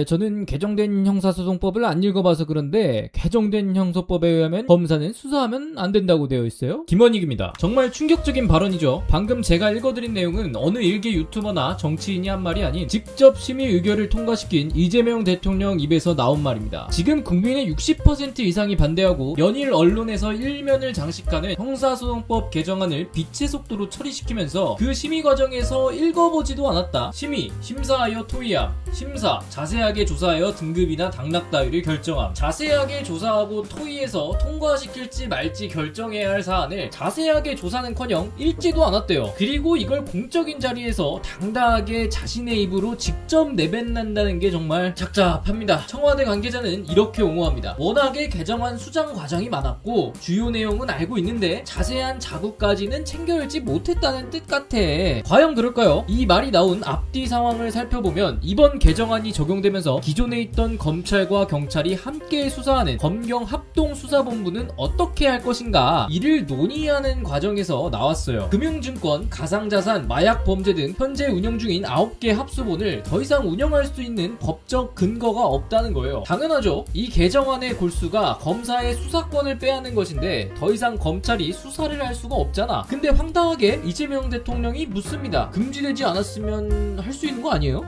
저는 개정된 형사소송법을 안 읽어봐서 그런데 개정된 형소법에 의하면 검사는 수사하면 안 된다고 되어 있어요. 김원익입니다. 정말 충격적인 발언이죠. 방금 제가 읽어드린 내용은 어느 일개 유튜버나 정치인이 한 말이 아닌 직접 심의 의결을 통과시킨 이재명 대통령 입에서 나온 말입니다. 지금 국민의 60% 이상이 반대하고 연일 언론에서 일면을 장식하는 형사소송법 개정안을 빛의 속도로 처리시키면서 그 심의 과정에서 읽어보지도 않았다. 심의, 심사하여 토의함, 심사, 자세하게 조사하여 등급이나 당락 따위를 결정함. 자세하게 조사하고 토의해서 통과시킬지 말지 결정해야 할 사안을 자세하게 조사는커녕 읽지도 않았대요. 그리고 이걸 공적인 자리에서 당당하게 자신의 입으로 직접 내뱉는다는 게 정말 착잡합니다. 청와대 관계자는 이렇게 옹호합니다. 워낙에 개정안 수정 과정이 많았고 주요 내용은 알고 있는데 자세한 자구까지는 챙겨 읽지 못했다는 뜻 같아. 과연 그럴까요? 이 말이 나온 앞뒤 상황을 살펴보면 이번 개정안이 적용되면서 기존에 있던 검찰과 경찰이 함께 수사하는 검경 합동수사본부는 어떻게 할 것인가, 이를 논의하는 과정에서 나왔어요. 금융증권, 가상자산, 마약범죄 등 현재 운영 중인 9개 합수본을 더 이상 운영할 수 있는 법적 근거가 없다는 거예요. 당연하죠. 이 개정안의 골수가 검사의 수사권을 빼앗는 것인데 더 이상 검찰이 수사를 할 수가 없잖아. 근데 황당하게 이재명 대통령이 묻습니다. 금지되지 않았으면 할 수 있는 거 아니에요?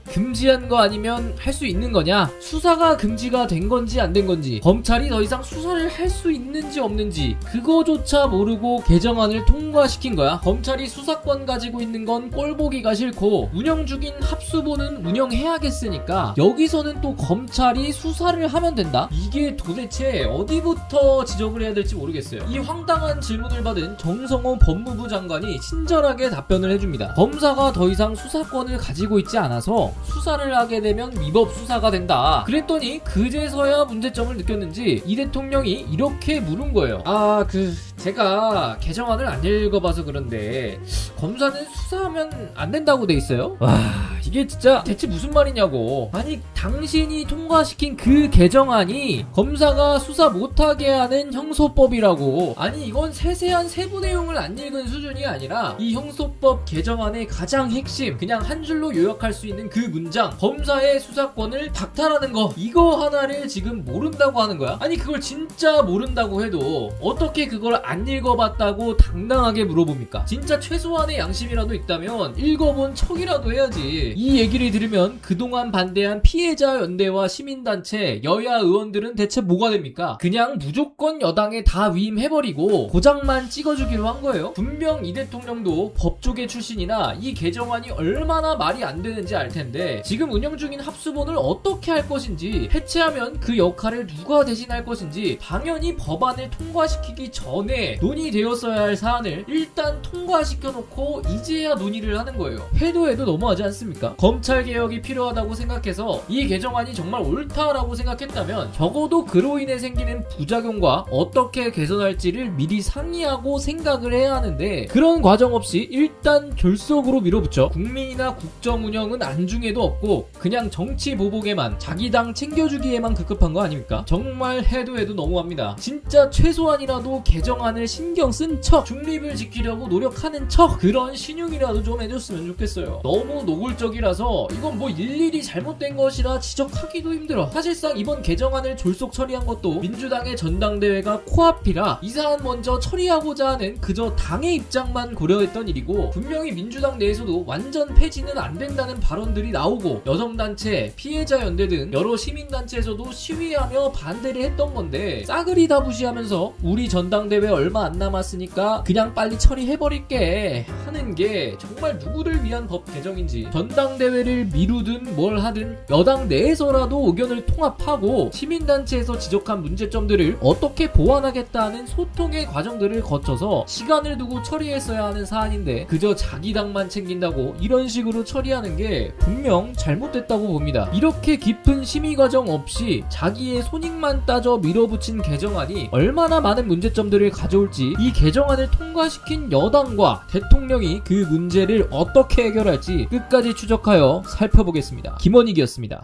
금지한 거 아니면 할 수 있는 거냐? 수사가 금지가 된 건지 안 된 건지, 검찰이 더 이상 수사를 할 수 있는지 없는지 그거조차 모르고 개정안을 통과시킨 거야. 검찰이 수사권 가지고 있는 건 꼴보기가 싫고 운영 중인 합수본은 운영해야겠으니까 여기서는 또 검찰이 수사를 하면 된다? 이게 도대체 어디부터 지적을 해야 될지 모르겠어요. 이 황당한 질문을 받은 정성호 법무부 장관이 친절하게 답변을 해줍니다. 검사가 더 이상 수사권을 가지고 있지 않아서 수사를 하게 되면 위법 수사가 된다. 그랬더니 그제서야 문제점을 느꼈는지 이 대통령이 이렇게 물은 거예요. 제가 개정안을 안 읽어봐서 그런데 검사는 수사하면 안 된다고 돼 있어요? 이게 진짜 대체 무슨 말이냐고. 아니, 당신이 통과시킨 그 개정안이 검사가 수사 못하게 하는 형소법이라고. 아니, 이건 세세한 세부 내용을 안 읽은 수준이 아니라 이 형소법 개정안의 가장 핵심, 그냥 한 줄로 요약할 수 있는 그 문장, 검사의 수사권을 박탈하는 거, 이거 하나를 지금 모른다고 하는 거야. 아니, 그걸 진짜 모른다고 해도 어떻게 그걸 안 읽어봤다고 당당하게 물어봅니까? 진짜 최소한의 양심이라도 있다면 읽어본 척이라도 해야지. 이 얘기를 들으면 그동안 반대한 피해자 연대와 시민단체, 여야 의원들은 대체 뭐가 됩니까? 그냥 무조건 여당에 다 위임해버리고 고장만 찍어주기로 한 거예요. 분명 이 대통령도 법조계 출신이나 이 개정안이 얼마나 말이 안 되는지 알 텐데 지금 운영 중인 합수본을 어떻게 할 것인지, 해체하면 그 역할을 누가 대신할 것인지 당연히 법안을 통과시키기 전에 논의되었어야 할 사안을 일단 통과시켜놓고 이제야 논의를 하는 거예요. 해도 너무하지 않습니까? 검찰개혁이 필요하다고 생각해서 이 개정안이 정말 옳다라고 생각했다면 적어도 그로 인해 생기는 부작용과 어떻게 개선할지를 미리 상의하고 생각을 해야 하는데 그런 과정 없이 일단 졸속으로 밀어붙여 국민이나 국정 운영은 안중에도 없고 그냥 정치 보복에만, 자기 당 챙겨주기에만 급급한 거 아닙니까? 정말 해도 너무합니다. 진짜 최소한이라도 개정안을 신경 쓴 척, 중립을 지키려고 노력하는 척, 그런 신용이라도 좀 해줬으면 좋겠어요. 너무 노골적이라서 이건 뭐 일일이 잘못된 것이라 지적하기도 힘들어. 사실상 이번 개정안을 졸속 처리한 것도 민주당의 전당대회가 코앞이라 이 사안 먼저 처리하고자 하는 그저 당의 입장만 고려했던 일이고, 분명히 민주당 내에서도 완전 폐지는 안 된다는 발언들이 나오고 여성단체, 피해자연대 등 여러 시민단체에서도 시위하며 반대를 했던 건데 싸그리 다 무시하면서 우리 전당대회 얼마 안 남았으니까 그냥 빨리 처리해버릴게 하는 게 정말 누구를 위한 법 개정인지, 전당대회를 미루든 뭘 하든 여당 내에서라도 의견을 통합하고 시민단체에서 지적한 문제점들을 어떻게 보완하겠다는 소통의 과정들을 거쳐서 시간을 두고 처리했어야 하는 사안인데 그저 자기 당만 챙긴다고 이런 식으로 처리하는 게 분명 잘못됐다고 봅니다. 이렇게 깊은 심의 과정 없이 자기의 손익만 따져 밀어붙인 개정안이 얼마나 많은 문제점들을 가져올지, 이 개정안을 통과시킨 여당과 대통령이 그 문제를 어떻게 해결할지 끝까지 추적하여 살펴보겠습니다. 김원익이었습니다.